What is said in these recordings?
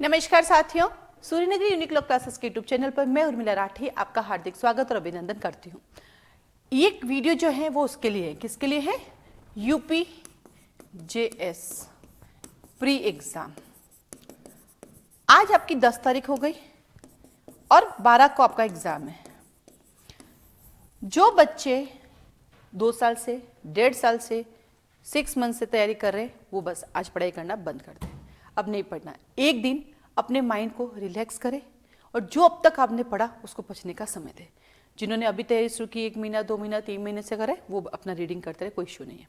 नमस्कार साथियों, Suryanagari unique club classes के यूट्यूब चैनल पर मैं उर्मिला राठी आपका हार्दिक स्वागत और अभिनंदन करती हूँ। ये वीडियो जो है वो उसके लिए है, किसके लिए है? UP JS pre exam. आज आपकी 10 तारीख हो गई और 12 को आपका एग्जाम है। जो बच्चे 2 साल से 1.5 साल से 6 मंथ से तैयारी कर रहे हैं वो बस आज पढ़ाई करना बंद कर दें। अब नहीं पढ़ना। एक दिन अपने माइंड को रिलैक्स करें और जो अब तक आपने पढ़ा उसको पढ़ने का समय दें। जिन्होंने अभी तैयारी शुरू की 1 महीना 2 महीना 3 महीने से करे वो अपना रीडिंग करते रहे, कोई इशू नहीं है।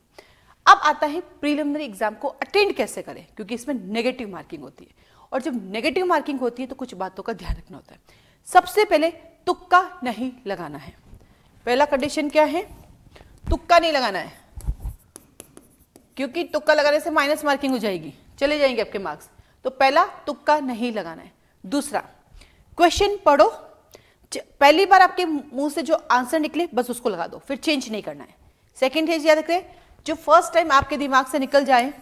अब आता है प्रीलिमिनरी एग्जाम को अटेंड कैसे करें, क्योंकि इसमें नेगेटिव मार्किंग होती है और जब नेगेटिव मार्किंग होती है तो कुछ बातों का ध्यान रखना होता है। सबसे पहले तुक्का नहीं लगाना है। पहला कंडीशन क्या है? तुक्का नहीं लगाना है, क्योंकि तुक्का लगाने से माइनस मार्किंग हो जाएगी, चले जाएंगे आपके मार्क्स। तो पहला, तुक्का नहीं लगाना है। दूसरा, क्वेश्चन पढ़ो, पहली बार आपके मुंह से जो आंसर निकले बस उसको लगा दो, फिर चेंज नहीं करना है। सेकंड चीज याद रखें, जो फर्स्ट टाइम आपके दिमाग से निकल जाए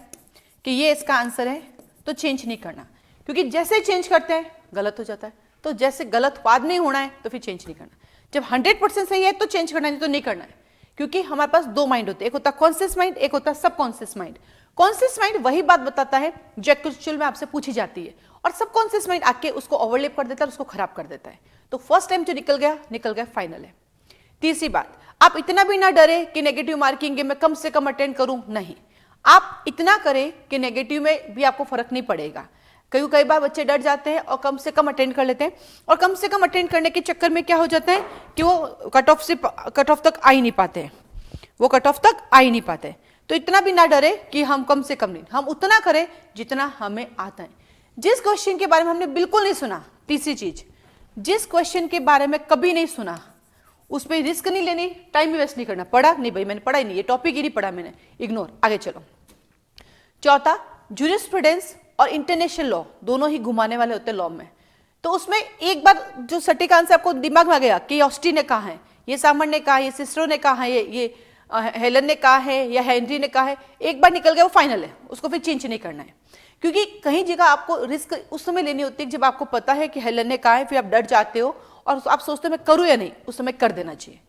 कि ये इसका आंसर है तो चेंज नहीं करना, क्योंकि जैसे चेंज करते हैं गलत हो जाता है। तो जैसे गलत बाद नहीं होना है तो फिर चेंज नहीं करना। जब 100% सही है तो चेंज करना, नहीं तो नहीं करना है। क्योंकि हमारे पास 2 माइंड होते हैं, एक होता है कॉन्शियस माइंड, एक होता है सबकॉन्शियस माइंड। कॉन्शियस माइंड वही बात बताता है जो एक्चुअल में आपसे पूछी जाती है, और सबकॉन्शियस माइंड आके उसको ओवरलैप कर देता है और उसको खराब कर देता है। तो फर्स्ट टाइम जो निकल गया फाइनल है। तीसरी बात, आप इतना भी ना डरे कि नेगेटिव मार्किंग है मैं कम से कम अटेंड करूं, नहीं। आप इतना करें कि नेगेटिव में भी आपको फर्क नहीं पड़ेगा। कई बार बच्चे डर जाते हैं और कम से कम अटेंड कर लेते हैं, और कम से कम अटेंड करने के चक्कर में क्या हो जाता है कि वो कट ऑफ तक आ ही नहीं पाते हैं, वो कट ऑफ तक आ ही नहीं पाते। तो इतना भी ना डरे कि हम कम से कम नहीं, हम उतना करें जितना हमें आता है। जिस क्वेश्चन के बारे में हमने बिल्कुल नहीं सुना, तीसरी चीज, जिस क्वेश्चन के बारे में कभी नहीं सुना उस पर रिस्क नहीं लेनी, टाइम भी वेस्ट नहीं करना। पढ़ा नहीं भाई, मैंने पढ़ा ही नहीं, ये टॉपिक ही नहीं पढ़ा मैंने, इग्नोर, आगे चलो। चौथा, जूरिस्प्रूडेंस और इंटरनेशनल लॉ दोनों ही घुमाने वाले होते हैं लॉ में। तो उसमें एक बार जो सटीक आंसर आपको दिमाग में आ गया कि ऑस्टिन ने कहा है, ये सामर ने कहा, ये सिस्रो ने कहा है, ये हेलन ने कहा है या हेनरी ने कहा है, एक बार निकल गया वो फाइनल है, उसको फिर चेंज नहीं करना है। क्योंकि कहीं जगह आपको रिस्क उस समय लेनी होती है जब आपको पता है कि हेलन ने कहा है, फिर आप डर जाते हो और आप सोचते हो मैं करूं या नहीं, उस समय कर देना चाहिए,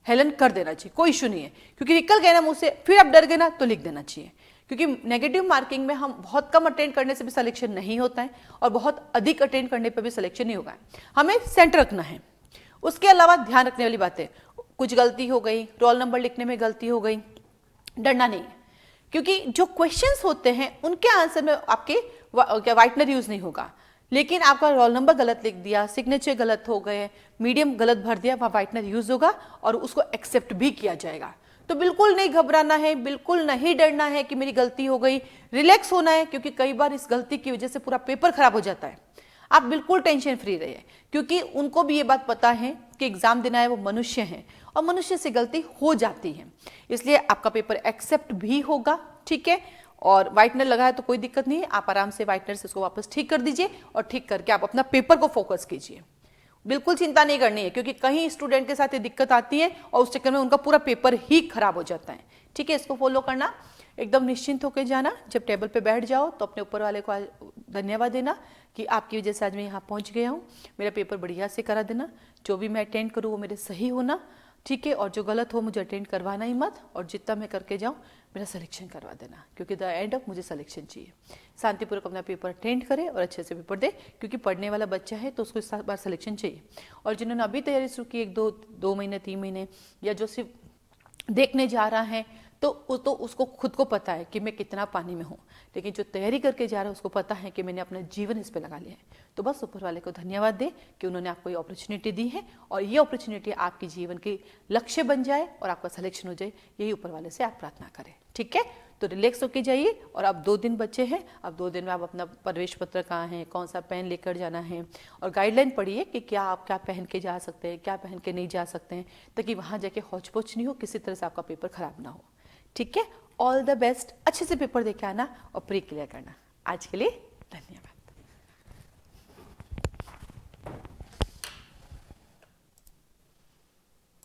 हेलन कर देना चाहिए, कोई इशू नहीं है। क्योंकि निकल गए ना मुंह से, फिर आप डर गए ना तो लिख देना चाहिए। क्योंकि नेगेटिव मार्किंग में हम बहुत कम अटेंड करने से भी सिलेक्शन नहीं होता है और बहुत अधिक अटेंड करने पर भी सिलेक्शन नहीं होगा। हमें सेंटर रखना है। उसके अलावा ध्यान रखने वाली बातें, कुछ गलती हो गई, रोल नंबर लिखने में गलती हो गई, डरना नहीं है। क्योंकि जो क्वेश्चंस होते हैं उनके आंसर में आपके व्हाइटनर यूज नहीं होगा, लेकिन आपका रोल नंबर गलत लिख दिया, सिग्नेचर गलत हो गए, मीडियम गलत भर दिया, वहां व्हाइटनर यूज होगा और उसको एक्सेप्ट भी किया जाएगा। तो बिल्कुल नहीं घबराना है, बिल्कुल नहीं डरना है कि मेरी गलती हो गई, रिलैक्स होना है। क्योंकि कई बार इस गलती की वजह से पूरा पेपर खराब हो जाता है। आप बिल्कुल टेंशन फ्री रहिए, क्योंकि उनको भी ये बात पता है कि एग्जाम देना है, वो मनुष्य हैं और मनुष्य से गलती हो जाती है, इसलिए आपका पेपर एक्सेप्ट भी होगा, ठीक है। और व्हाइटनर लगा है तो कोई दिक्कत नहीं है, आप आराम से व्हाइटनर से इसको वापस ठीक कर दीजिए और ठीक करके आप अपना पेपर को फोकस कीजिए। बिल्कुल चिंता नहीं करनी है, क्योंकि कहीं स्टूडेंट के साथ ये दिक्कत आती है और उस चक्कर में उनका पूरा पेपर ही खराब हो जाता है, ठीक है। इसको फॉलो करना, एकदम निश्चिंत होकर जाना। जब टेबल पे बैठ जाओ तो अपने ऊपर वाले को धन्यवाद देना कि आपकी वजह से आज मैं यहाँ पहुँच गया हूँ, मेरा पेपर बढ़िया से करा देना, जो भी मैं अटेंड करूँ वो मेरे सही होना, ठीक है। और जो गलत हो मुझे अटेंड करवाना ही मत, और जितना मैं करके जाऊँ मेरा सिलेक्शन करवा देना, क्योंकि द एंड ऑफ मुझे सिलेक्शन चाहिए। शांतिपूर्वक अपना पेपर अटेंड करे और अच्छे से पेपर दे, क्योंकि पढ़ने वाला बच्चा है तो उसको इस बार सिलेक्शन चाहिए। और जिन्होंने अभी तैयारी शुरू की 1-2 महीने 3 महीने, या जो सिर्फ देखने जा रहा है तो उसको खुद को पता है कि मैं कितना पानी में हूँ, लेकिन जो तैयारी करके जा रहा है उसको पता है कि मैंने अपना जीवन इस पे लगा लिया है। तो बस ऊपर वाले को धन्यवाद दे कि उन्होंने आपको ये अपॉर्चुनिटी दी है, और ये अपॉर्चुनिटी आपकी जीवन के लक्ष्य बन जाए और आपका सिलेक्शन हो जाए, यही ऊपर वाले से आप प्रार्थना करें, ठीक है। तो रिलैक्स होके जाइए। और अब 2 दिन बचे हैं, अब 2 दिन में आप अपना प्रवेश पत्र कहाँ है, कौन सा पेन लेकर जाना है, और गाइडलाइन पढ़िए कि क्या आप क्या पहन के जा सकते हैं, क्या पहन के नहीं जा सकते हैं, ताकि वहाँ जाके हौच पौच नहीं हो, किसी तरह से आपका पेपर खराब ना हो, ठीक है। ऑल द बेस्ट, अच्छे से पेपर देके आना और प्री क्लियर करना। आज के लिए धन्यवाद।